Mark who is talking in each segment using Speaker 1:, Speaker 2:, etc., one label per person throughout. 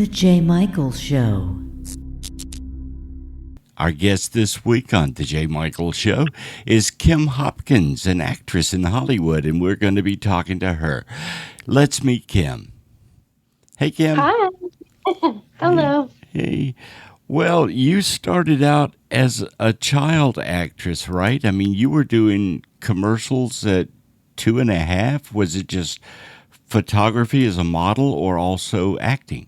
Speaker 1: The J. Michael Show.
Speaker 2: Our guest this week on The J. Michael Show is Kim Hopkins, an actress in Hollywood, and we're going to be talking to her. Let's meet Kim. Hey, Kim.
Speaker 3: Hi. Hello.
Speaker 2: Hey. Well, you started out as a child actress, right? I mean, you were doing commercials at 2.5. Was it just photography as a model or also acting?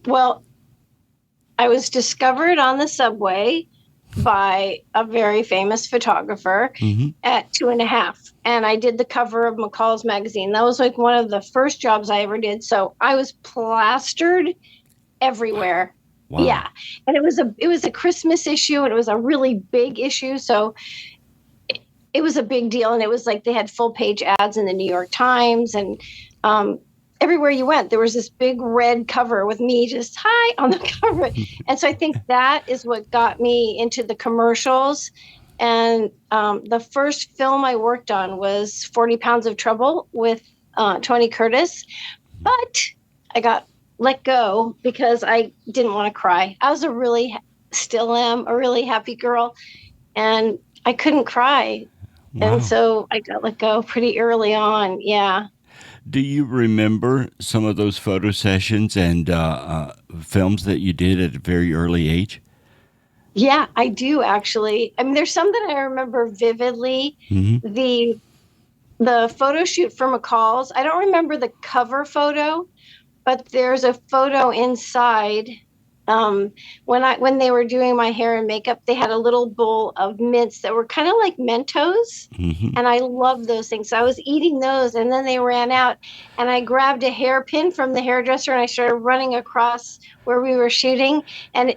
Speaker 3: Well, I was discovered on the subway by a very famous photographer at 2.5. And I did the cover of McCall's magazine. That was like one of the first jobs I ever did. So I was plastered everywhere.
Speaker 2: Wow.
Speaker 3: Yeah. And it was a Christmas issue, and it was a really big issue. So it was a big deal. And it was like they had full page ads in the New York Times, and everywhere you went, there was this big red cover with me just hi on the cover. And so I think that is what got me into the commercials. And the first film I worked on was 40 Pounds of Trouble with Tony Curtis. But I got let go because I didn't want to cry. I was still am a really happy girl, and I couldn't cry. Wow. And so I got let go pretty early on. Yeah.
Speaker 2: Do you remember some of those photo sessions and films that you did at a very early age?
Speaker 3: Yeah, I do actually. I mean, there's some that I remember vividly. The photo shoot for McCall's. I don't remember the cover photo, but there's a photo inside. When they were doing my hair and makeup, they had a little bowl of mints that were kind of like Mentos. And I loved those things. So I was eating those, and then they ran out, and I grabbed a hairpin from the hairdresser, and I started running across where we were shooting. And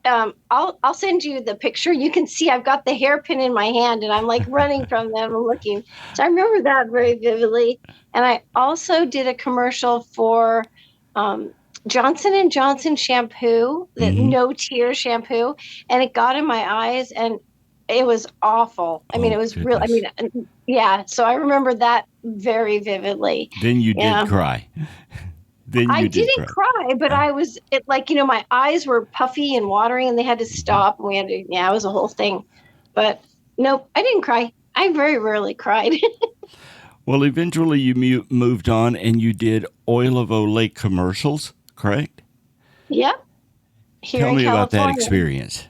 Speaker 3: I'll send you the picture. You can see I've got the hairpin in my hand, and I'm like running from them and looking. So I remember that very vividly. And I also did a commercial for Johnson & Johnson shampoo, the no tear shampoo, and it got in my eyes, and it was awful. I mean, it was real. I mean, yeah. So I remember that very vividly.
Speaker 2: Then you did cry.
Speaker 3: I didn't cry, but I was my eyes were puffy and watering, and they had to stop. And we had to, it was a whole thing. But nope, I didn't cry. I very rarely cried.
Speaker 2: Well, eventually you moved on and you did Oil of Olay commercials, correct?
Speaker 3: Yep.
Speaker 2: Tell me about that experience.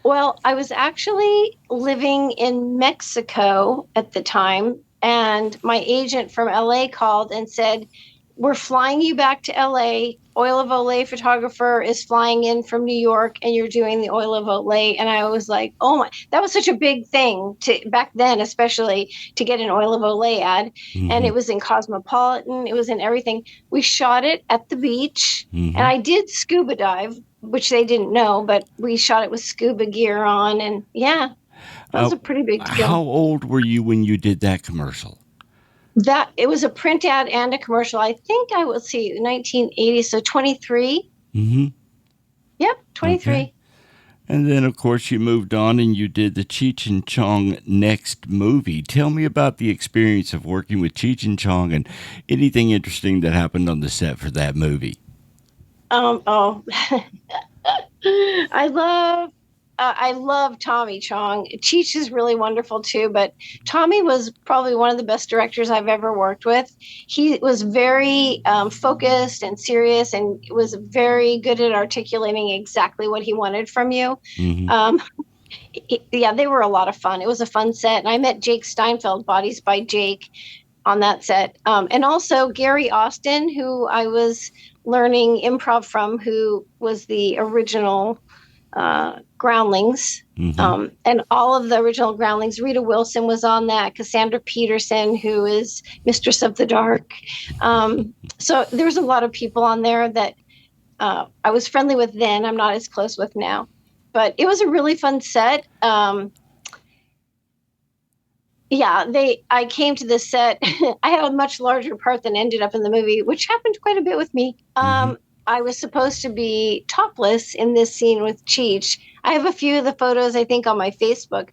Speaker 3: Well, I was actually living in Mexico at the time, and my agent from LA called and said, "We're flying you back to LA. Oil of Olay photographer is flying in from New York, and you're doing the Oil of Olay." And I was like, oh my, that was such a big thing back then, especially to get an Oil of Olay ad. And it was in Cosmopolitan. It was in everything. We shot it at the beach, and I did scuba dive, which they didn't know, but we shot it with scuba gear on. And yeah, that was a pretty big deal.
Speaker 2: How old were you when you did that commercial?
Speaker 3: That it was a print ad and a commercial. I think 1980, so 23. Yep, 23.
Speaker 2: Okay. And then, of course, you moved on and you did the Cheech and Chong Next movie. Tell me about the experience of working with Cheech and Chong and anything interesting that happened on the set for that movie. I love Tommy Chong. Cheech is really wonderful too, but Tommy was probably one of the best directors I've ever worked with. He was very focused and serious, and was very good at articulating exactly what he wanted from you. They were a lot of fun. It was a fun set, and I met Jake Steinfeld, Bodies by Jake, on that set, and also Gary Austin, who I was learning improv from, who was the original Groundlings, and all of the original Groundlings. Rita Wilson was on that. Cassandra Peterson, who is Mistress of the Dark. So there's a lot of people on there that I was friendly with then. I'm not as close with now, but it was a really fun set. I came to the set. I had a much larger part than ended up in the movie, which happened quite a bit with me. I was supposed to be topless in this scene with Cheech. I have a few of the photos, I think, on my Facebook.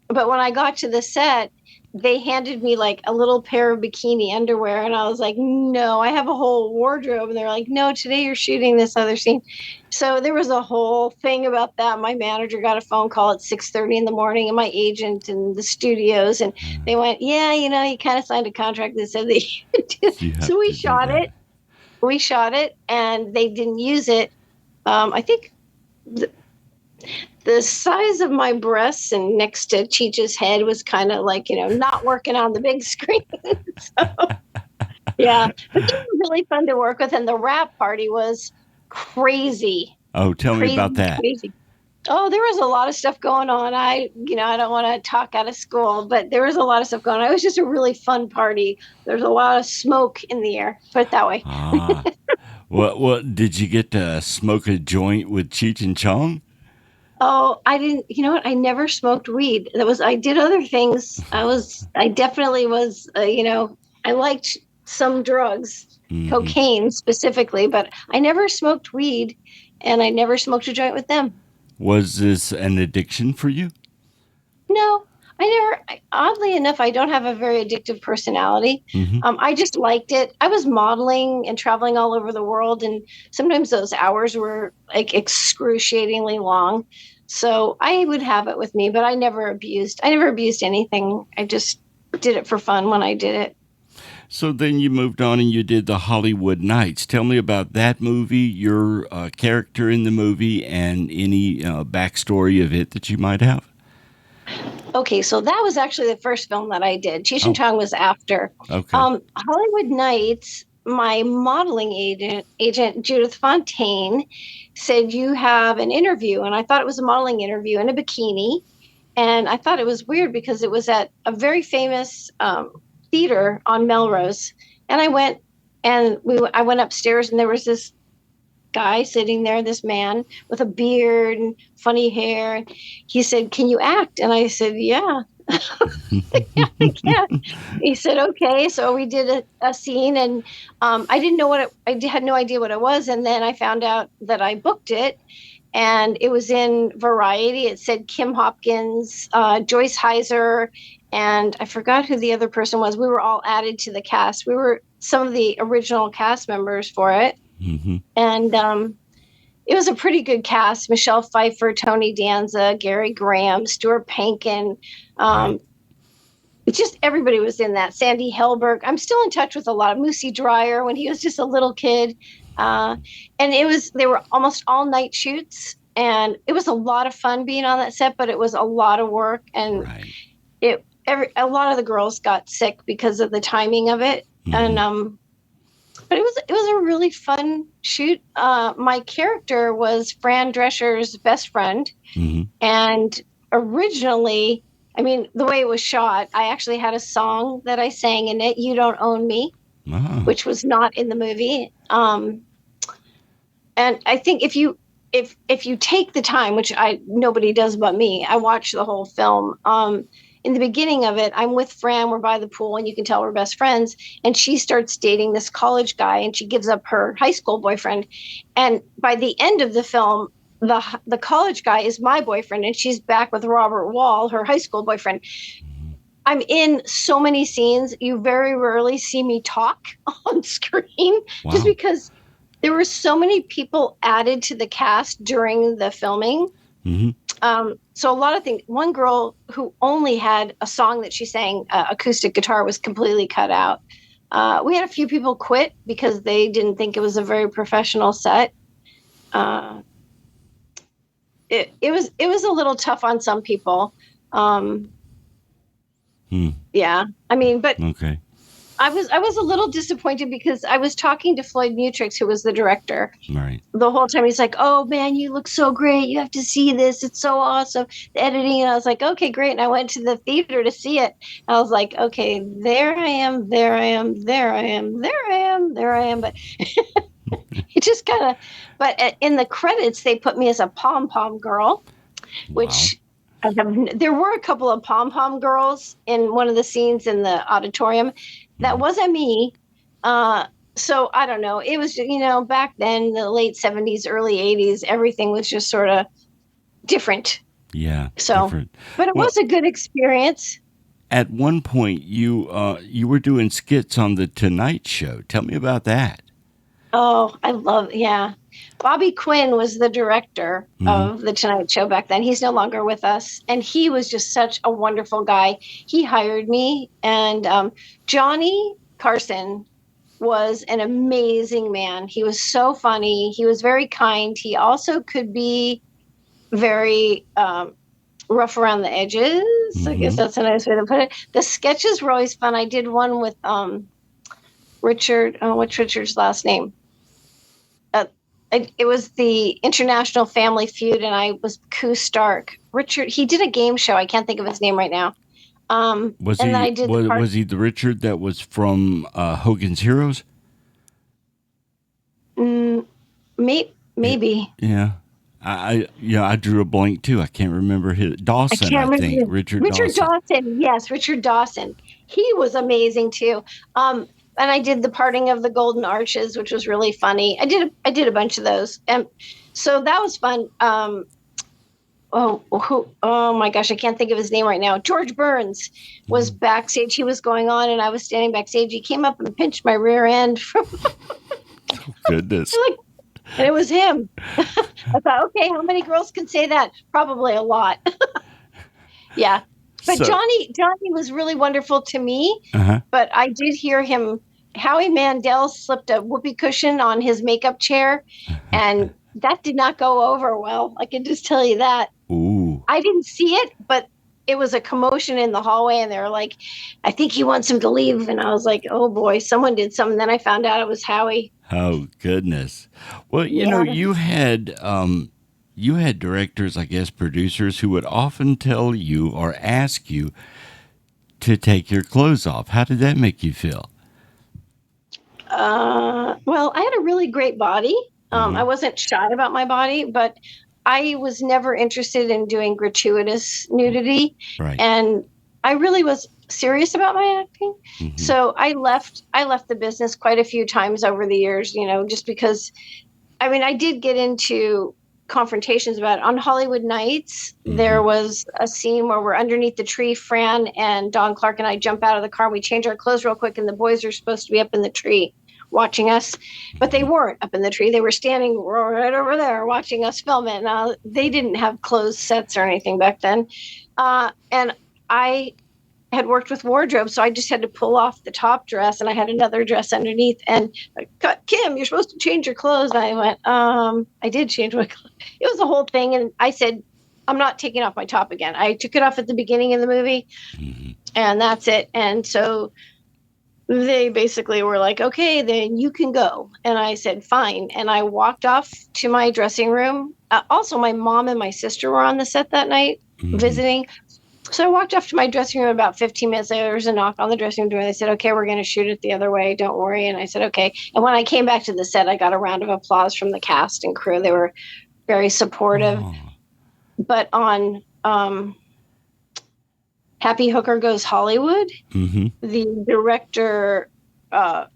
Speaker 2: but when I got to the set, they handed me like a little pair of bikini underwear, and I was like, no, I have a whole wardrobe. And they're like, no, today you're shooting this other scene. So there was a whole thing about that. My manager got a phone call at 6:30 in the morning, and my agent and the studios, and they went, yeah, you kind of signed a contract that said that you could do it.
Speaker 4: You have
Speaker 2: So we
Speaker 4: to do
Speaker 2: shot
Speaker 4: that.
Speaker 2: it. We shot it, and they didn't use it. I think the size of my breasts and next to Cheech's head was kind of like, not working on the big screen. So, yeah, but they were really fun to work with. And the wrap party was crazy,
Speaker 4: Oh, tell me about that.
Speaker 2: crazy. Oh, there was a lot of stuff going on. I don't want to talk out of school, but there was a lot of stuff going on. It was just a really fun party. There's a lot of smoke in the air, put it that way.
Speaker 4: Ah. Well, did you get to smoke a joint with Cheech and Chong?
Speaker 2: Oh, I didn't, you know what? I never smoked weed. I did other things. I definitely was, I liked some drugs, cocaine specifically, but I never smoked weed, and I never smoked a joint with them.
Speaker 4: Was this an addiction for you?
Speaker 2: No, oddly enough, I don't have a very addictive personality. I just liked it. I was modeling and traveling all over the world, and sometimes those hours were like excruciatingly long. So I would have it with me, but I never abused anything. I just did it for fun when I did it.
Speaker 4: So then you moved on and you did the Hollywood Nights. Tell me about that movie, your character in the movie, and any backstory of it that you might have.
Speaker 2: Okay, so that was actually the first film that I did. Cheech and Chong was after.
Speaker 4: Okay.
Speaker 2: Hollywood Nights, my modeling agent Judith Fontaine, said, you have an interview. And I thought it was a modeling interview in a bikini. And I thought it was weird because it was at a very famous theater on Melrose. And I went upstairs, and there was this guy sitting there, this man with a beard and funny hair. He said, can you act? And I said, yeah. Yeah, I can. He said, okay. So we did a scene, and I didn't know I had no idea what it was. And then I found out that I booked it, and it was in Variety. It said Kim Hopkins, Joyce Heiser, and I forgot who the other person was. We were all added to the cast. We were some of the original cast members for it. And it was a pretty good cast. Michelle Pfeiffer, Tony Danza, Gary Graham, Stuart Pankin. Just everybody was in that. Sandy Helberg. I'm still in touch with a lot of Moosey Dryer when he was just a little kid. And they were almost all night shoots, and it was a lot of fun being on that set, but it was a lot of work. And a lot of the girls got sick because of the timing of it. And but it was a really fun shoot. My character was Fran Drescher's best friend. And originally, I mean, the way it was shot, I actually had a song that I sang in it, You Don't Own Me, which was not in the movie. And I think if you take the time, which nobody does but me, I watched the whole film. In the beginning of it, I'm with Fran, we're by the pool, and you can tell we're best friends. And she starts dating this college guy, and she gives up her high school boyfriend. And by the end of the film, the college guy is my boyfriend, and she's back with Robert Wall, her high school boyfriend. I'm in so many scenes. You very rarely see me talk on screen, just because there were so many people added to the cast during the filming. So a lot of things. One girl who only had a song that she sang, acoustic guitar, was completely cut out. We had a few people quit because they didn't think it was a very professional set. It was a little tough on some people. Yeah, I mean, but
Speaker 4: okay.
Speaker 2: I was a little disappointed because I was talking to Floyd Mutrux, who was the director.
Speaker 4: Right.
Speaker 2: The whole time he's like, "Oh man, you look so great. You have to see this. It's so awesome. The editing." And I was like, "Okay, great." And I went to the theater to see it. And I was like, "Okay, there I am, there I am, there I am, there I am, there I am." But it just kind of. But in the credits, they put me as a pom pom girl, which. There were a couple of pom pom girls in one of the scenes in the auditorium. That wasn't me. So I don't know. It was, back then, the late 70s, early 80s, everything was just sort of different.
Speaker 4: Yeah.
Speaker 2: So,
Speaker 4: Different.
Speaker 2: but it was a good experience.
Speaker 4: At one point, you were doing skits on the Tonight Show. Tell me about that.
Speaker 2: Oh, yeah. Bobby Quinn was the director of The Tonight Show back then. He's no longer with us. And he was just such a wonderful guy. He hired me. And Johnny Carson was an amazing man. He was so funny. He was very kind. He also could be very rough around the edges. I guess that's a nice way to put it. The sketches were always fun. I did one with Richard. What's Richard's last name? It was the International Family Feud, and I was Koo Stark. Richard, he did a game show. I can't think of his name right now.
Speaker 4: Was he the Richard that was from Hogan's Heroes?
Speaker 2: Maybe.
Speaker 4: Yeah. I drew a blank too. I can't remember his Dawson. I think Richard
Speaker 2: Dawson. Yes, Richard Dawson. He was amazing too. And I did the Parting of the Golden Arches, which was really funny. I did a bunch of those, and so that was fun. Oh my gosh, I can't think of his name right now. George Burns was backstage. He was going on, and I was standing backstage. He came up and pinched my rear end.
Speaker 4: Oh, goodness.
Speaker 2: And it was him. I thought, okay, how many girls can say that? Probably a lot. Yeah. But Johnny was really wonderful to me. But I did hear him. Howie Mandel slipped a whoopee cushion on his makeup chair, and that did not go over well. I can just tell you that.
Speaker 4: Ooh.
Speaker 2: I didn't see it, but it was a commotion in the hallway, and they were like, I think he wants him to leave. And I was like, oh boy, someone did something. Then I found out it was Howie.
Speaker 4: Oh, goodness. Well, you know, you had directors, I guess, producers who would often tell you or ask you to take your clothes off. How did that make you feel?
Speaker 2: Well, I had a really great body. I wasn't shy about my body, but I was never interested in doing gratuitous nudity.
Speaker 4: Right.
Speaker 2: And I really was serious about my acting. So I left the business quite a few times over the years, just because, I did get into confrontations about it. On Hollywood Nights, there was a scene where we're underneath the tree. Fran and Don Clark and I jump out of the car and we change our clothes real quick, and the boys are supposed to be up in the tree watching us, but they weren't up in the tree. They were standing right over there watching us film it. Now, they didn't have closed sets or anything back then. And I had worked with wardrobe, so I just had to pull off the top dress, and I had another dress underneath. And Kim, you're supposed to change your clothes. And I went, I did change my clothes. It was a whole thing, and I said, I'm not taking off my top again. I took it off at the beginning of the movie, and that's it. And so they basically were like, okay, then you can go. And I said, fine. And I walked off to my dressing room. Also, my mom and my sister were on the set that night visiting. So I walked off to my dressing room. About 15 minutes later, there was a knock on the dressing room door. They said, okay, we're going to shoot it the other way. Don't worry. And I said, okay. And when I came back to the set, I got a round of applause from the cast and crew. They were very supportive. Oh. But on Happy Hooker Goes Hollywood, the director, I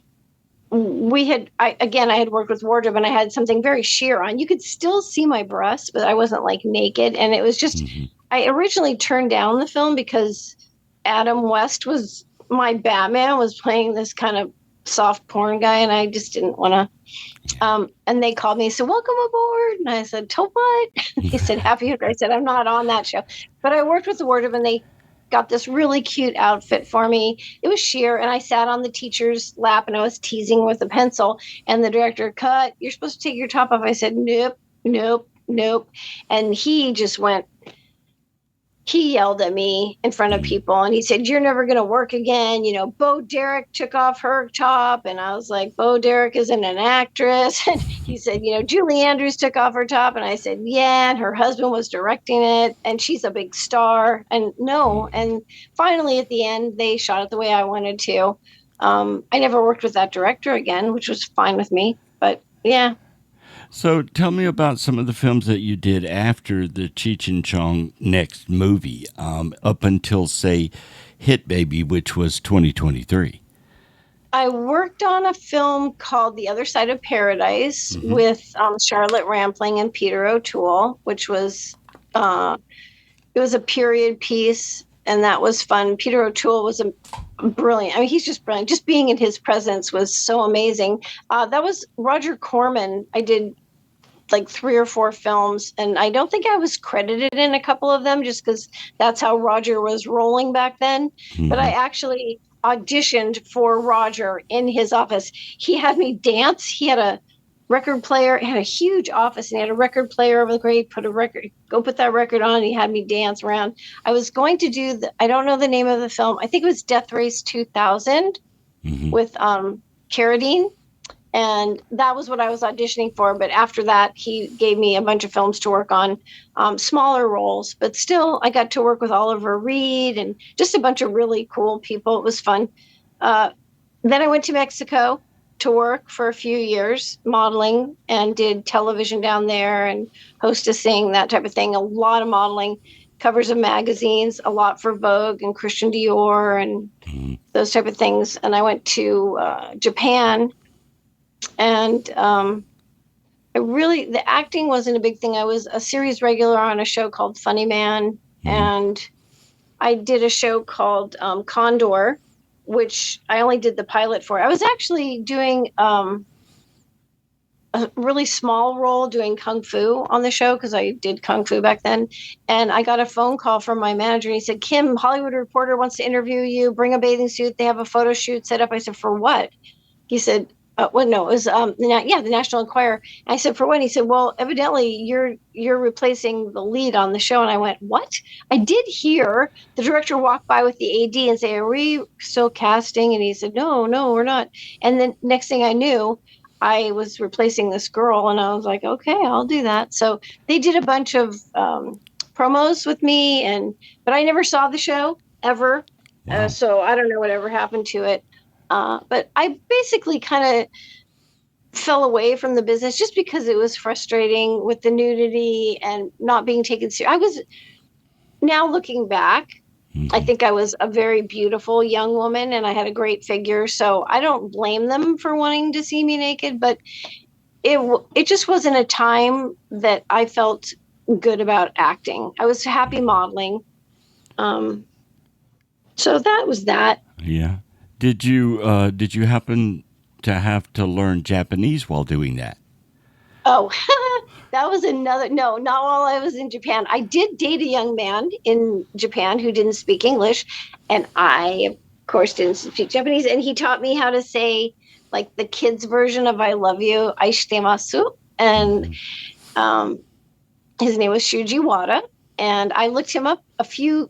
Speaker 2: had worked with wardrobe, and I had something very sheer on. You could still see my breasts, but I wasn't like naked. And it was just, I originally turned down the film because Adam West was my Batman, was playing this kind of soft porn guy, and I just didn't want to. And they called me and said, welcome aboard. And I said, to what? He said, Happy Hooker. I said, I'm not on that show. But I worked with the wardrobe, and they got this really cute outfit for me. It was sheer, and I sat on the teacher's lap, and I was teasing with a pencil, and the director, cut, you're supposed to take your top off. I said, nope. And he just went, he yelled at me in front of people, and he said, you're never going to work again. Bo Derek took off her top. And I was like, Bo Derek isn't an actress. And he said, Julie Andrews took off her top. And I said, yeah, and her husband was directing it, and she's a big star. And no. And finally, at the end, they shot it the way I wanted to. I never worked with that director again, which was fine with me. But yeah.
Speaker 4: So tell me about some of the films that you did after the Cheech and Chong next movie, up until, say, Hit Baby, which was 2023.
Speaker 2: I worked on a film called The Other Side of Paradise with Charlotte Rampling and Peter O'Toole, which was it was a period piece, and that was fun. Peter O'Toole was a brilliant. I mean, he's just brilliant. Just being in his presence was so amazing. That was Roger Corman. I did like 3 or 4 films, and I don't think I was credited in a couple of them just because that's how Roger was rolling back then. But I actually auditioned for Roger in his office. He had me dance. He had a record player, had a huge office, and he had a record player over the grate, put that record on, and he had me dance around. I was going to do I don't know the name of the film. I think it was Death Race 2000 with Carradine. And that was what I was auditioning for. But after that, he gave me a bunch of films to work on, smaller roles. But still, I got to work with Oliver Reed and just a bunch of really cool people. It was fun. Then I went to Mexico to work for a few years, modeling, and did television down there and hostessing, that type of thing. A lot of modeling, covers of magazines, a lot for Vogue and Christian Dior and those type of things. And I went to Japan. And the acting wasn't a big thing. I was a series regular on a show called Funny Man, and I did a show called Condor, which I only did the pilot for. I was actually doing a really small role doing Kung Fu on the show because I did Kung Fu back then. And I got a phone call from my manager. And he said, Kim, Hollywood Reporter wants to interview you. Bring a bathing suit. They have a photo shoot set up. I said, for what? He said, it was the National Enquirer. I said, for what? He said, well, evidently you're replacing the lead on the show. And I went, what? I did hear the director walk by with the AD and say, are we still casting? And he said, no, we're not. And then next thing I knew, I was replacing this girl, and I was like, okay, I'll do that. So they did a bunch of promos with me, but I never saw the show ever. Wow. So I don't know whatever happened to it. But I basically kind of fell away from the business just because it was frustrating with the nudity and not being taken seriously. Now looking back, I think I was a very beautiful young woman and I had a great figure. So I don't blame them for wanting to see me naked, but it just wasn't a time that I felt good about acting. I was happy modeling. So that was that.
Speaker 4: Yeah. Did you happen to have to learn Japanese while doing that?
Speaker 2: Oh, that was no, not while I was in Japan. I did date a young man in Japan who didn't speak English, and I, of course, didn't speak Japanese, and he taught me how to say, like, the kids' version of I love you, aishitemasu, and his name was Shuji Wada. And I looked him up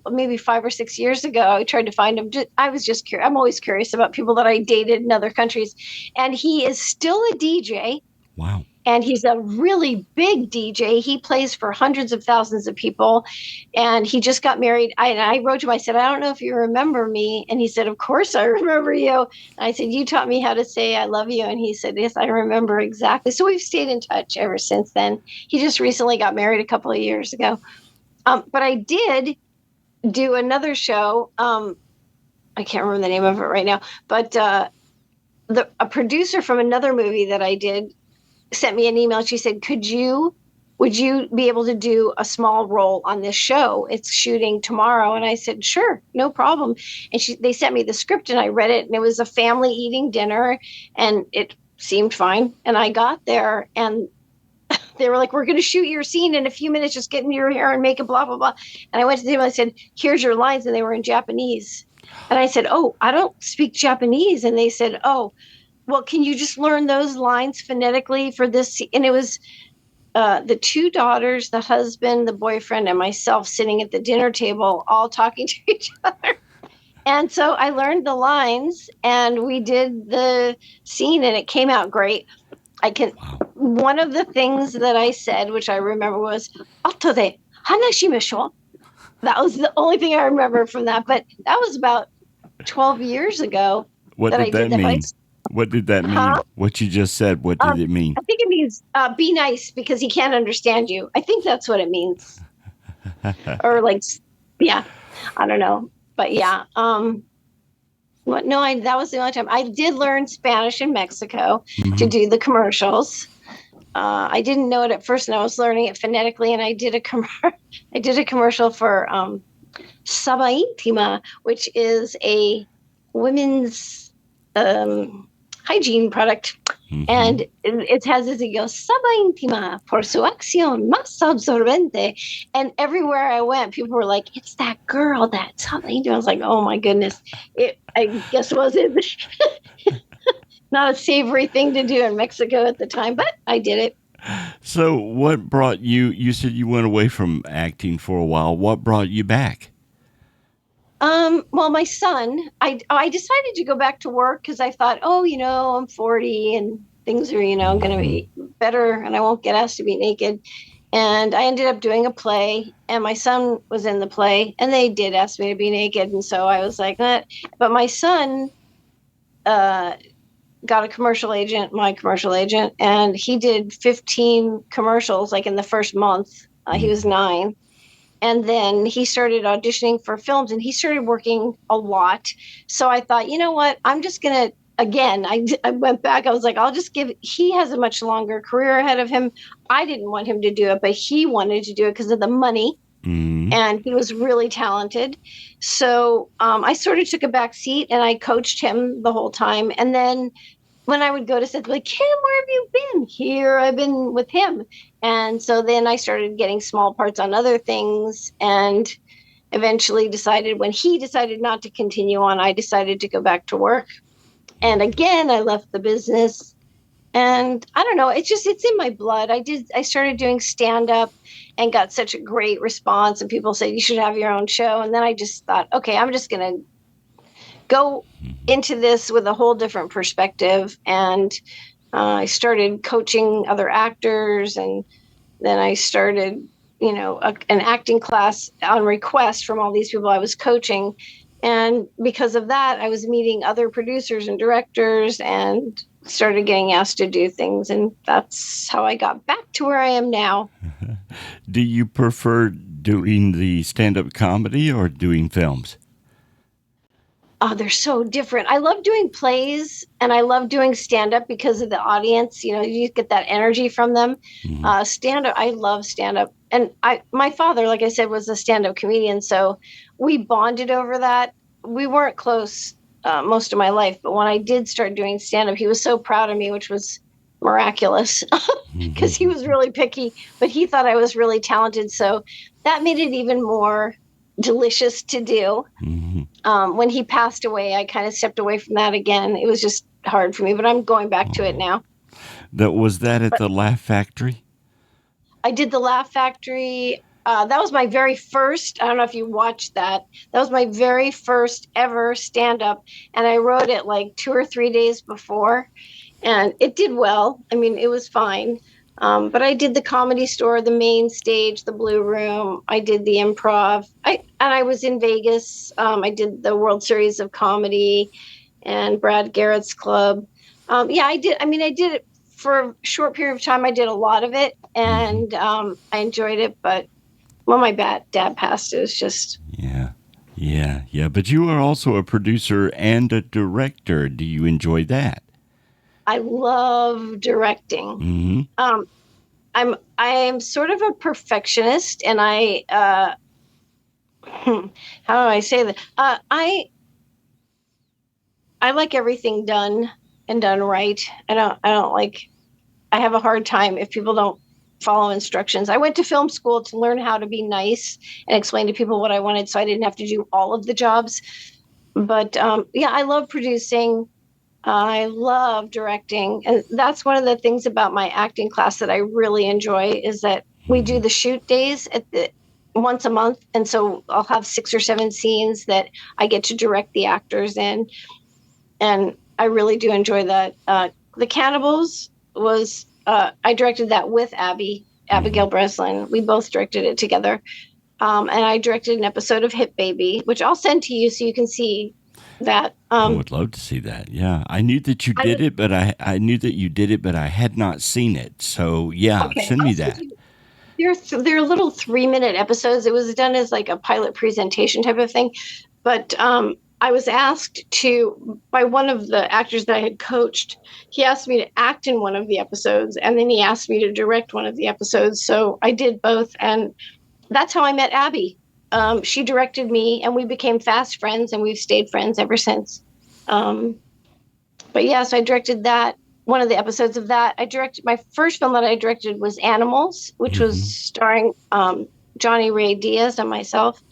Speaker 2: maybe 5 or 6 years ago. I tried to find him. I was just curious. I'm always curious about people that I dated in other countries. And he is still a DJ.
Speaker 4: Wow.
Speaker 2: And he's a really big DJ. He plays for hundreds of thousands of people. And he just got married. I wrote him, I said, I don't know if you remember me. And he said, of course I remember you. And I said, you taught me how to say I love you. And he said, yes, I remember exactly. So we've stayed in touch ever since then. He just recently got married a couple of years ago. But I did do another show. I can't remember the name of it right now, but a producer from another movie that I did sent me an email. She said, would you be able to do a small role on this show? It's shooting tomorrow. And I said, sure, no problem. And they sent me the script and I read it, and it was a family eating dinner and it seemed fine. And I got there and they were like, we're going to shoot your scene in a few minutes. Just get into your hair and makeup, blah, blah, blah. And I went to them and I said, here's your lines. And they were in Japanese. And I said, oh, I don't speak Japanese. And they said, oh, well, can you just learn those lines phonetically for this? And it was the 2 daughters, the husband, the boyfriend, and myself sitting at the dinner table, all talking to each other. And so I learned the lines and we did the scene and it came out great. One of the things that I said, which I remember, was "Ato de hanashimashou." That was the only thing I remember from that. But that was about 12 years ago.
Speaker 4: What did that mean? What did that mean? What you just said, what did it mean?
Speaker 2: I think it means be nice because he can't understand you. I think that's what it means. Or like, yeah, I don't know. But yeah. That was the only time. I did learn Spanish in Mexico to do the commercials. I didn't know it at first, and I was learning it phonetically. And I did a commercial for Saba Intima, which is a women's hygiene product.
Speaker 4: Mm-hmm.
Speaker 2: And it has this, it goes, Saba Intima por su acción más absorbente. And everywhere I went, people were like, it's that girl, that Saba Intima. I was like, oh my goodness. I guess wasn't not a savory thing to do in Mexico at the time, but I did it.
Speaker 4: So what brought you said you went away from acting for a while. What brought you back?
Speaker 2: Well, my son, I decided to go back to work because I thought, oh, I'm 40 and things are, going to be better and I won't get asked to be naked. And I ended up doing a play and my son was in the play and they did ask me to be naked. And so I was like, that. But my son, got a commercial agent, my commercial agent, and he did 15 commercials like in the first month. He was 9. And then he started auditioning for films and he started working a lot. So I thought, you know what, I'm just going to, again, I went back. I was like, he has a much longer career ahead of him. I didn't want him to do it, but he wanted to do it because of the money. Mm-hmm. And he was really talented. So I sort of took a back seat and I coached him the whole time. And then when I would go to set, like, Kim, where have you been? Here, I've been with him. And so then I started getting small parts on other things and eventually when he decided not to continue on, I decided to go back to work. And again, I left the business. And I don't know, it's in my blood. I started doing stand-up and got such a great response. And people said, you should have your own show. And then I just thought, okay, I'm just going to go into this with a whole different perspective. And I started coaching other actors. And then I started, an acting class on request from all these people I was coaching. And because of that, I was meeting other producers and directors and started getting asked to do things. And that's how I got back to where I am now.
Speaker 4: Do you prefer doing the stand-up comedy or doing films?
Speaker 2: Oh, they're so different. I love doing plays and I love doing stand-up because of the audience. You get that energy from them. Mm-hmm. Stand-up, I love stand-up. And my father, like I said, was a stand-up comedian. So we bonded over that. We weren't close most of my life. But when I did start doing stand-up, he was so proud of me, which was miraculous because he was really picky. But he thought I was really talented. So that made it even more delicious to do. Mm-hmm. When he passed away, I kind of stepped away from that again. It was just hard for me, but I'm going back to it now.
Speaker 4: Was that at the Laugh Factory?
Speaker 2: I did the Laugh Factory. That was my very first, I don't know if you watched that. That was my very first ever stand-up. And I wrote it like 2 or 3 days before. And it did well. I mean, it was fine. But I did the Comedy Store, the main stage, the Blue Room. I did the Improv. I was in Vegas. I did the World Series of Comedy and Brad Garrett's Club. I did. I mean, I did it for a short period of time. I did a lot of it, and I enjoyed it. But when my dad passed, it was just...
Speaker 4: Yeah. But you are also a producer and a director. Do you enjoy that?
Speaker 2: I love directing. Mm-hmm. I am sort of a perfectionist, and how do I say that? I like everything done and done right. I don't like. I have a hard time if people don't follow instructions. I went to film school to learn how to be nice and explain to people what I wanted, so I didn't have to do all of the jobs. But I love producing. I love directing. And that's one of the things about my acting class that I really enjoy is that we do the shoot days once a month. And so I'll have 6 or 7 scenes that I get to direct the actors in. And I really do enjoy that. The Cannibals was, I directed that with Abigail Breslin. We both directed it together. And I directed an episode of Hit Baby, which I'll send to you so you can see that.
Speaker 4: I would love to see that. Yeah, I knew that you did it, but I knew that you did it, but I had not seen it. So send me that.
Speaker 2: They're little 3-minute episodes. It was done as like a pilot presentation type of thing, but
Speaker 3: I was asked by one of the actors that I had coached. He asked me to act in one of the episodes, and then he asked me to direct one of the episodes. So I did both, and that's how I met Abby. She directed me, and we became fast friends, and we've stayed friends ever since. But yeah, so I directed that, one of the episodes of that. I directed, my first film that I directed was Animals, which was starring Johnny Ray Diaz and myself.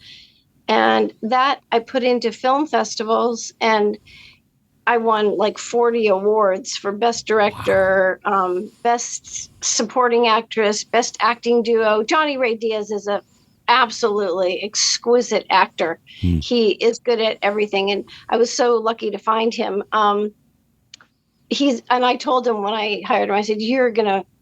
Speaker 3: And that I put into film festivals, and I won like 40 awards for best director, best supporting actress, best acting duo. Johnny Ray Diaz is a absolutely exquisite actor. He is good at everything, and I was so lucky to find him. And I told him when I hired him, I said,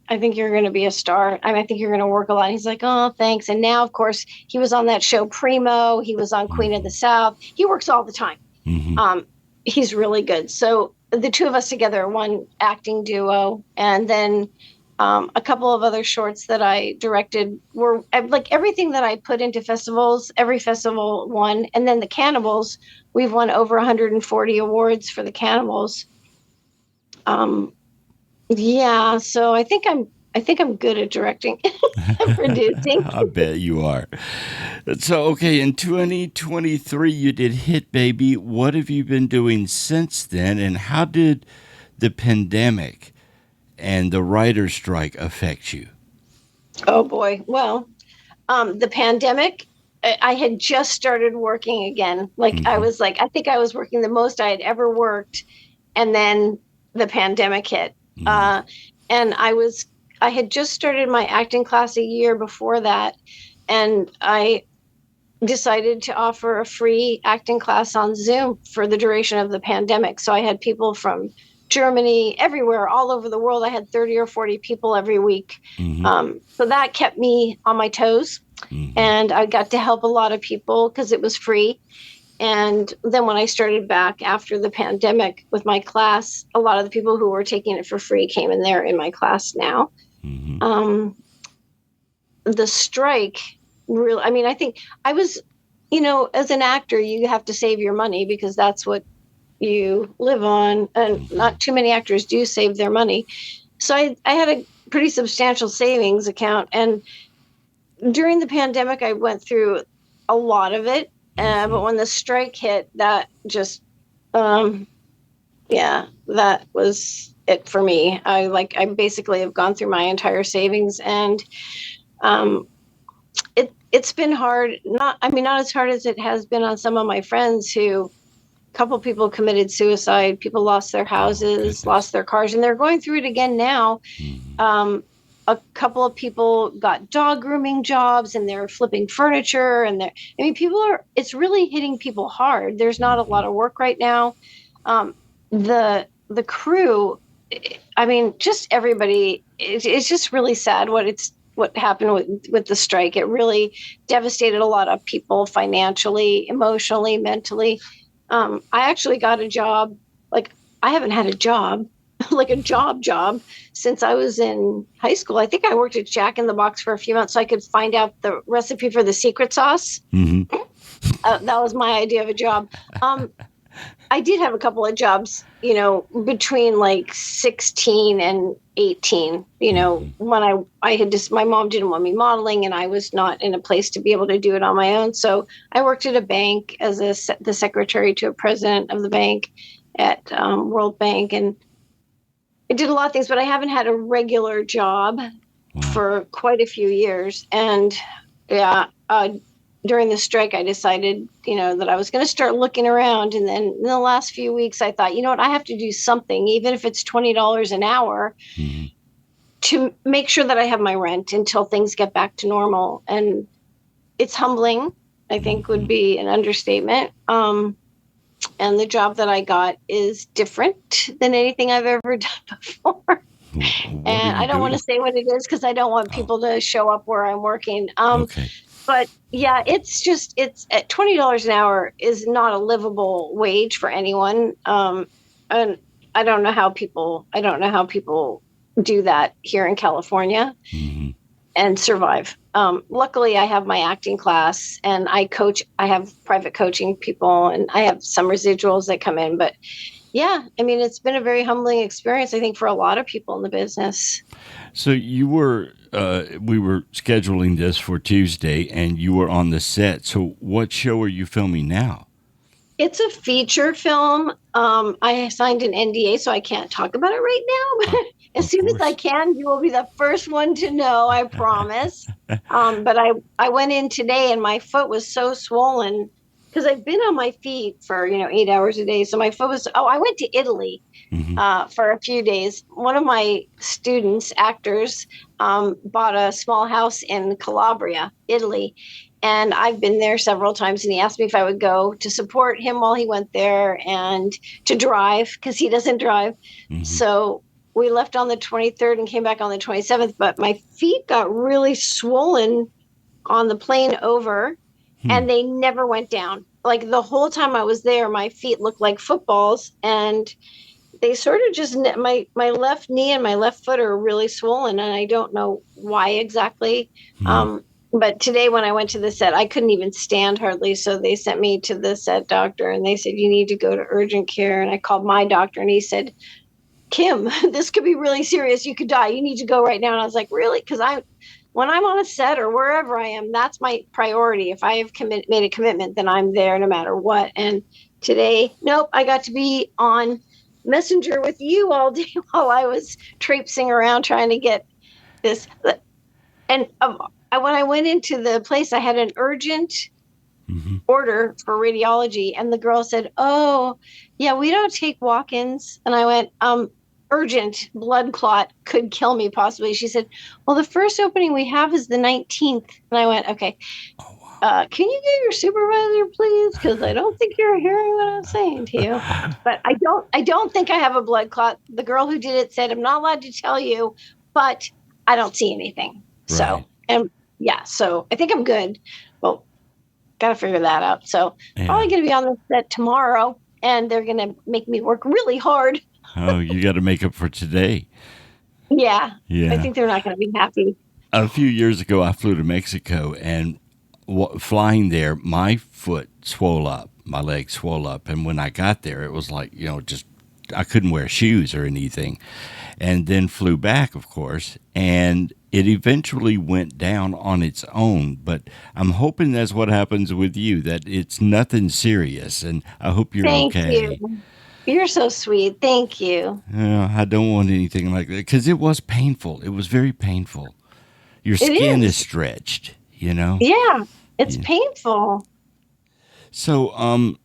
Speaker 3: I think you're gonna be a star. I think you're gonna work a lot. He's like, oh, thanks. And now, of course, he was on that show Primo. He was on Queen of the South. He works all the time. He's really good. So the two of us together are one acting duo, and then a couple of other shorts that I directed were like everything that I put into festivals. Every festival won, and then the Cannibals, we've won over 140 awards for the Cannibals. Yeah, so I think I'm good at directing and producing.
Speaker 4: I bet you are. So, okay, in 2023, you did Hit Baby. What have you been doing since then, and how did the pandemic and the writer's strike affect you?
Speaker 3: Oh boy. Well, the pandemic, I had just started working again. Like I was like, I think I was working the most I had ever worked, and then the pandemic hit. And I had just started my acting class a year before that, and I decided to offer a free acting class on Zoom for the duration of the pandemic. So I had people from Germany, everywhere, all over the world. I had 30 or 40 people every week. So that kept me on my toes, and I got to help a lot of people because it was free. And then when I started back after the pandemic with my class, a lot of the people who were taking it for free came in there in my class now. The strike really, I think I was, as an actor, you have to save your money because that's what you live on. And not too many actors do save their money. So I had a pretty substantial savings account. And during the pandemic, I went through a lot of it. But when the strike hit, that just, that was it for me. I basically have gone through my entire savings, and it's been hard. Not as hard as it has been on some of my friends a couple people committed suicide. People lost their houses, lost their cars, and they're going through it again now. A couple of people got dog grooming jobs, and they're flipping furniture, and it's really hitting people hard. There's not a lot of work right now. The crew, just everybody, it's just really sad what happened with the strike. It really devastated a lot of people financially, emotionally, mentally. I actually got a job. Like, I haven't had a job like a job since I was in high school. I think I worked at Jack in the Box for a few months so I could find out the recipe for the secret sauce. That was my idea of a job. I did have a couple of jobs, between like 16 and 18, when I had just, my mom didn't want me modeling, and I was not in a place to be able to do it on my own. So I worked at a bank as the secretary to a president of the bank at World Bank, and I did a lot of things, but I haven't had a regular job for quite a few years. And during the strike, I decided, that I was going to start looking around. And then in the last few weeks, I thought, I have to do something, even if it's $20 an hour, to make sure that I have my rent until things get back to normal. And it's humbling, I think would be an understatement. And the job that I got is different than anything I've ever done before. And I don't want to say what it is because I don't want people to show up where I'm working. But yeah, it's at $20 an hour is not a livable wage for anyone. And I don't know how people do that here in California.
Speaker 2: and survive. Luckily, I have my acting class, and I have private coaching people, and I have some residuals that come in. But yeah, I mean, it's been a very humbling experience, I think, for a lot of people in the business.
Speaker 4: So we were scheduling this for Tuesday, and you were on the set. So what show are you filming now?
Speaker 2: It's a feature film. I signed an NDA, so I can't talk about it right now. But as soon as I can, you will be the first one to know, I promise. But I went in today, and my foot was so swollen because I've been on my feet for 8 hours a day. So my foot was. Oh, I went to Italy for a few days. One of my students, actors, bought a small house in Calabria, Italy. And I've been there several times, and he asked me if I would go to support him while he went there and to drive because he doesn't drive. So we left on the 23rd and came back on the 27th, but my feet got really swollen on the plane over and they never went down. Like the whole time I was there, my feet looked like footballs, and they sort of just, my left knee and my left foot are really swollen, and I don't know why exactly. But today when I went to the set, I couldn't even stand hardly. So they sent me to the set doctor, and they said, you need to go to urgent care. And I called my doctor, and he said, Kim, this could be really serious. You could die. You need to go right now. And I was like, really? Because when I'm on a set or wherever I am, that's my priority. If I have made a commitment, then I'm there no matter what. And today, nope, I got to be on Messenger with you all day while I was traipsing around trying to get this. And when I went into the place, I had an urgent order for radiology, and the girl said, oh, yeah, we don't take walk-ins. And I went, urgent blood clot could kill me possibly. She said, well, the first opening we have is the 19th. And I went, okay, can you get your supervisor, please? Because I don't think you're hearing what I'm saying to you. But I don't think I have a blood clot. The girl who did it said, I'm not allowed to tell you, but I don't see anything. Right. So, and yeah, so I think I'm good. Well, got to figure that out. So probably going to be on the set tomorrow, and they're going to make me work really hard.
Speaker 4: Oh, you got to make up for today.
Speaker 2: Yeah. I think they're not going to be happy.
Speaker 4: A few years ago, I flew to Mexico, and flying there, my foot swole up, my leg swole up. And when I got there, it was like, just I couldn't wear shoes or anything. And then flew back, of course, and it eventually went down on its own. But I'm hoping that's what happens with you, that it's nothing serious, and I hope you're okay.
Speaker 2: Thank you. You're so sweet. Thank you.
Speaker 4: I don't want anything like that, because it was painful. It was very painful. Your skin is stretched, Yeah,
Speaker 2: it's painful.
Speaker 4: So,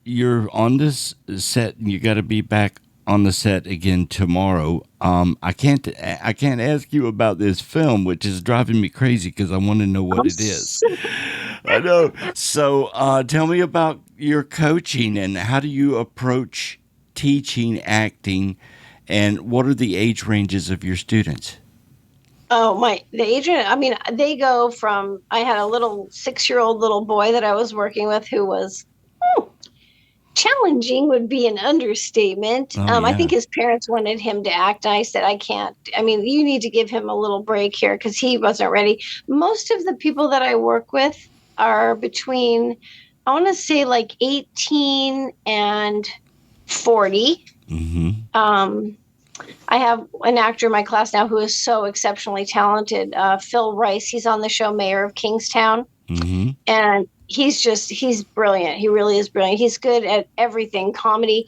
Speaker 4: you're on this set, and you got to be back on the set again tomorrow. I can't ask you about this film, which is driving me crazy because I want to know what it is. I know. So tell me about your coaching, and how do you approach teaching acting, and what are the age ranges of your students?
Speaker 2: Oh, the age, I mean, they go from, I had a little 6-year-old little boy that I was working with who was challenging would be an understatement. I think his parents wanted him to act. I said, I can't. I mean, you need to give him a little break here because he wasn't ready. Most of the people that I work with are between, I want to say, like 18 and 40. I have an actor in my class now who is so exceptionally talented, Phil Rice. He's on the show Mayor of Kingstown. And he's brilliant. He really is brilliant. He's good at everything, comedy.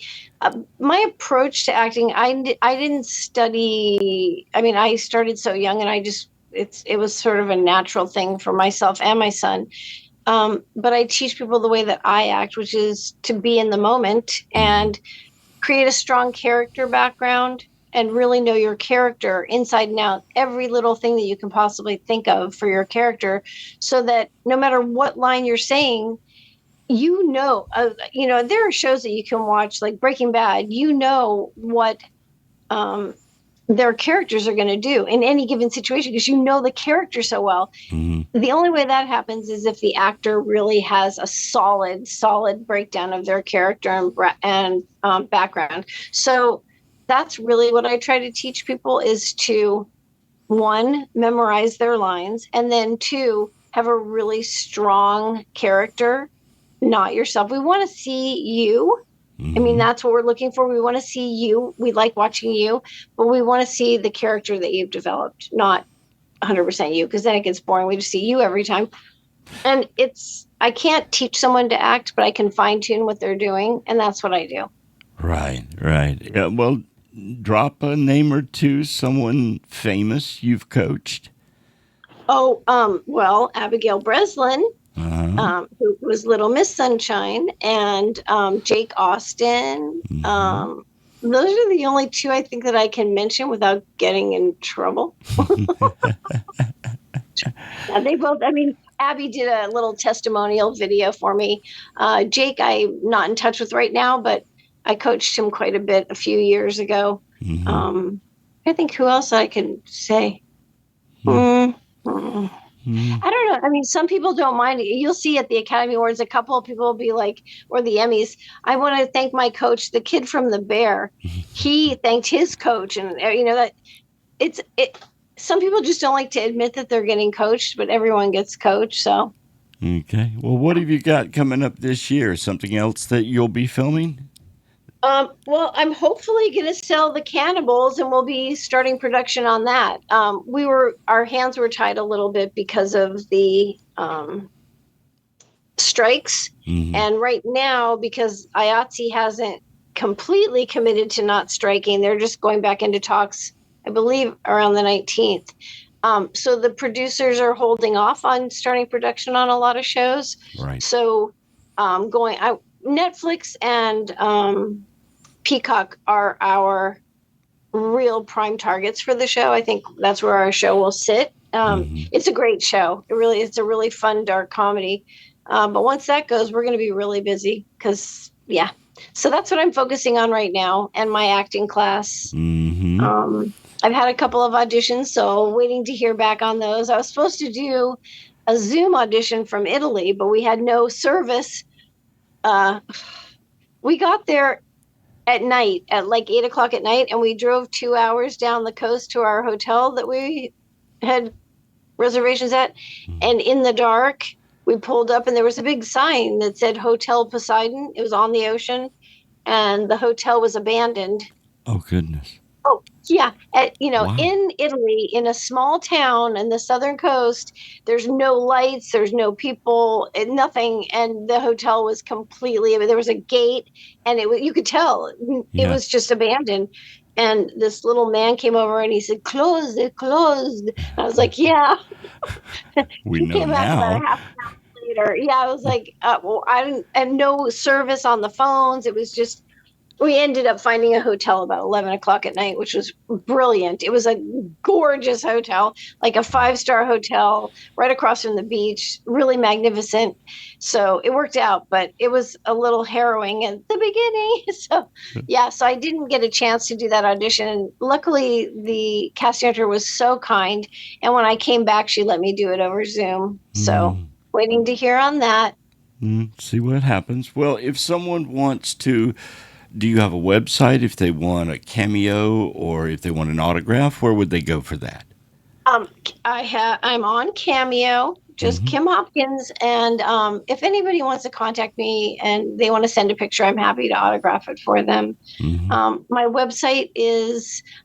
Speaker 2: My approach to acting, I didn't study. I mean, I started so young, and it was sort of a natural thing for myself and my son. But I teach people the way that I act, which is to be in the moment and create a strong character background and really know your character inside and out, every little thing that you can possibly think of for your character, so that no matter what line you're saying, there are shows that you can watch like Breaking Bad, what their characters are going to do in any given situation because you know the character so well. The only way that happens is if the actor really has a solid breakdown of their character and background. So that's really what I try to teach people, is to one, memorize their lines, and then two, have a really strong character, not yourself. We want to see you. I mean, that's what we're looking for. We want to see you. We like watching you, but we want to see the character that you've developed, not 100% you, because then it gets boring. We just see you every time. And I can't teach someone to act, but I can fine tune what they're doing. And that's what I do.
Speaker 4: Right. Yeah, well, drop a name or two, someone famous you've coached.
Speaker 2: Oh, well, Abigail Breslin, who was Little Miss Sunshine, and Jake Austen. Those are the only two I think that I can mention without getting in trouble. Yeah, they both, I mean, Abby did a little testimonial video for me. Jake, I'm not in touch with right now, but I coached him quite a bit a few years ago. I think who else I can say. I don't know. I mean, some people don't mind. You'll see at the Academy Awards, a couple of people will be like, or the Emmys, I want to thank my coach, the kid from The Bear. He thanked his coach. And, you know, that some people just don't like to admit that they're getting coached, but everyone gets coached. So.
Speaker 4: Okay. Well, what have you got coming up this year? Something else that you'll be filming?
Speaker 2: Well, I'm hopefully going to sell The Cannibals, and we'll be starting production on that. Our hands were tied a little bit because of the strikes. And right now, because IATSE hasn't completely committed to not striking, they're just going back into talks, I believe, around the 19th. So the producers are holding off on starting production on a lot of shows.
Speaker 4: Right.
Speaker 2: So Netflix and Peacock are our real prime targets for the show. I think that's where our show will sit. It's a great show. It's a really fun, dark comedy. But once that goes, we're going to be really busy because, yeah. So that's what I'm focusing on right now, and my acting class. I've had a couple of auditions, so waiting to hear back on those. I was supposed to do a Zoom audition from Italy, but we had no service. We got there at night at like 8:00 at night, and we drove 2 hours down the coast to our hotel that we had reservations at. And in the dark, we pulled up, and there was a big sign that said Hotel Poseidon. It was on the ocean, and the hotel was abandoned.
Speaker 4: Oh, goodness.
Speaker 2: Oh, yeah.
Speaker 4: Wow.
Speaker 2: In Italy, in a small town in the southern coast, there's no lights, there's no people, nothing. And the hotel was there was a gate, and you could tell it was just abandoned. And this little man came over and he said, "Closed, it closed." And I was like, "Yeah."
Speaker 4: We know
Speaker 2: came back about
Speaker 4: now.
Speaker 2: half an hour later. Yeah, I was like, well, I didn't have no service on the phones. It was just, we ended up finding a hotel about 11:00 at night, which was brilliant. It was a gorgeous hotel, like a 5-star hotel right across from the beach, really magnificent. So it worked out, but it was a little harrowing at the beginning. So I didn't get a chance to do that audition. And luckily, the casting director was so kind. And when I came back, she let me do it over Zoom. So waiting to hear on that.
Speaker 4: See what happens. Well, if someone wants to, do you have a website if they want a cameo or if they want an autograph? Where would they go for that?
Speaker 2: I'm on Cameo, just Kim Hopkins. And if anybody wants to contact me and they want to send a picture, I'm happy to autograph it for them. My website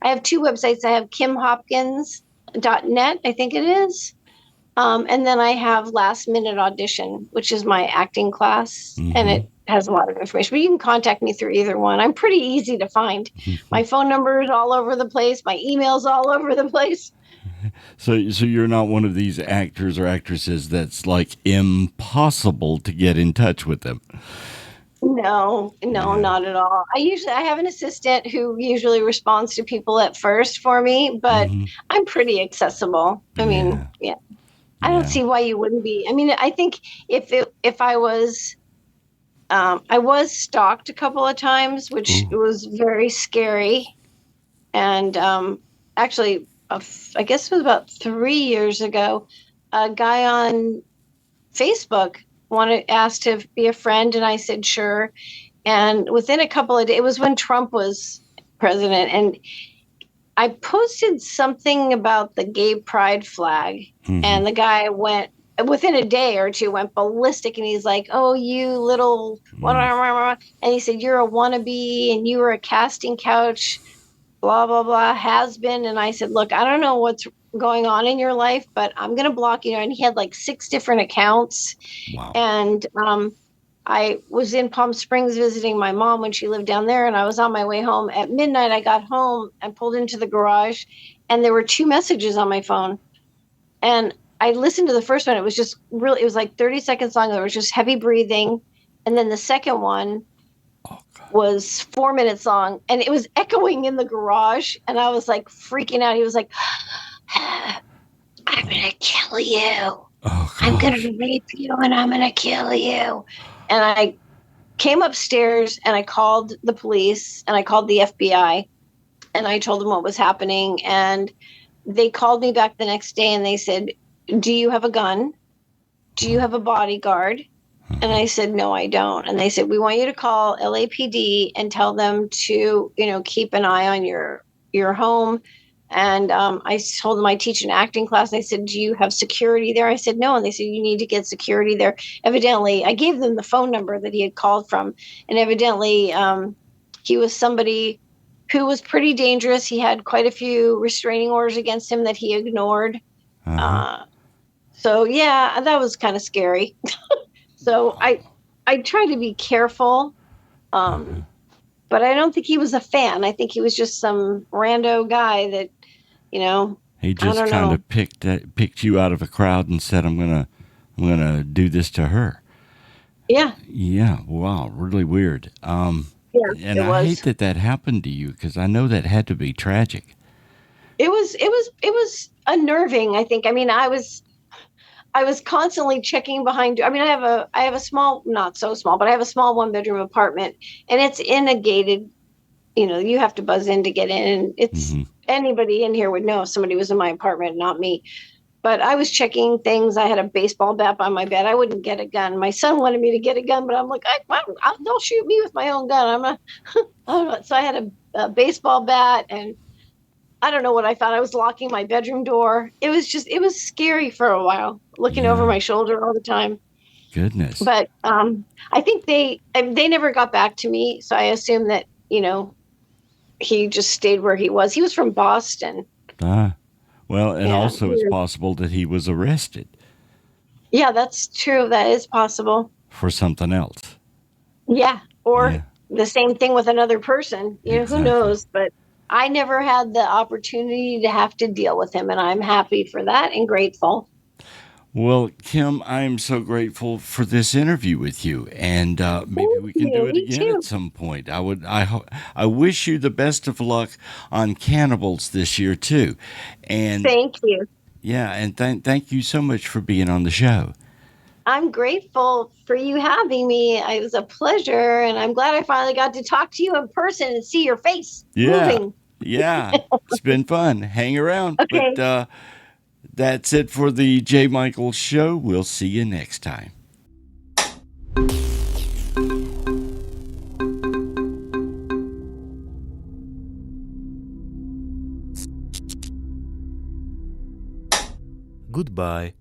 Speaker 2: I have 2 websites. I have kimhopkins.net, I think it is. And then I have Last Minute Audition, which is my acting class, and it has a lot of information. But you can contact me through either one. I'm pretty easy to find. My phone number is all over the place. My email's all over the place.
Speaker 4: So you're not one of these actors or actresses that's like impossible to get in touch with them.
Speaker 2: No, not at all. I have an assistant who usually responds to people at first for me, but I'm pretty accessible. I mean, yeah. I don't see why you wouldn't be. I mean, I think if I was stalked a couple of times, which was very scary. And actually, I guess it was about 3 years ago, a guy on Facebook asked to be a friend, and I said sure. And within a couple of days, it was when Trump was president, and I posted something about the gay pride flag, and the guy went within a day or two went ballistic, and he's like, "Oh, you little what?" And he said, "You're a wannabe, and you were a casting couch, blah blah blah, has been." And I said, "Look, I don't know what's going on in your life, but I'm gonna block you." And he had like 6 different accounts,
Speaker 4: Wow.
Speaker 2: and I was in Palm Springs visiting my mom when she lived down there, and I was on my way home. At midnight, I got home and pulled into the garage, and there were 2 messages on my phone. And I listened to the first one. It was just really, it was like 30 seconds long. There was just heavy breathing. And then the second one was 4 minutes long, and it was echoing in the garage. And I was like freaking out. He was like, "I'm going to kill you. I'm going to rape you, and I'm going to kill you." And I came upstairs and I called the police and I called the FBI and I told them what was happening. And they called me back the next day and they said, "Do you have a gun? Do you have a bodyguard?" And I said, "No, I don't." And they said, "We want you to call LAPD and tell them to, keep an eye on your home." And I told them I teach an acting class. They said, "Do you have security there?" I said, "No." And they said, "You need to get security there." Evidently, I gave them the phone number that he had called from. And evidently, he was somebody who was pretty dangerous. He had quite a few restraining orders against him that he ignored. So, yeah, that was kind of scary. So I tried to be careful. But I don't think he was a fan. I think he was just some rando guy that,
Speaker 4: he just kind of picked you out of a crowd and said, I'm gonna do this to her.
Speaker 2: Yeah.
Speaker 4: Yeah. Wow. Really weird.
Speaker 2: Yeah,
Speaker 4: and I hate that happened to you, because I know that had to be tragic.
Speaker 2: It was unnerving, I think. I mean, I was constantly checking behind. I mean, I have a small, not so small, but I have a small 1-bedroom apartment, and it's in a gated, you have to buzz in to get in. And it's anybody in here would know if somebody was in my apartment, not me. But I was checking things. I had a baseball bat by my bed. I wouldn't get a gun. My son wanted me to get a gun, but I'm like, they'll shoot me with my own gun. I'm not. So I had a baseball bat, and I don't know what I thought. I was locking my bedroom door. It was scary for a while, looking over my shoulder all the time.
Speaker 4: Goodness.
Speaker 2: But I think they never got back to me. So I assume that, he just stayed where he was. He was from Boston.
Speaker 4: Well, and also it's possible that he was arrested.
Speaker 2: Yeah, that's true. That is possible.
Speaker 4: For something else.
Speaker 2: Yeah. Or the same thing with another person. Who knows? But I never had the opportunity to have to deal with him, and I'm happy for that and grateful.
Speaker 4: Well, Kim, I'm so grateful for this interview with you, and maybe we can do it again at some point. I wish you the best of luck on Cannibals this year too. And
Speaker 2: thank you.
Speaker 4: Yeah, and thank you so much for being on the show.
Speaker 2: I'm grateful for you having me. It was a pleasure, and I'm glad I finally got to talk to you in person and see your face moving.
Speaker 4: Yeah, it's been fun. Hang around.
Speaker 2: Okay.
Speaker 4: But that's it for the J. Michael Show. We'll see you next time.
Speaker 5: Goodbye.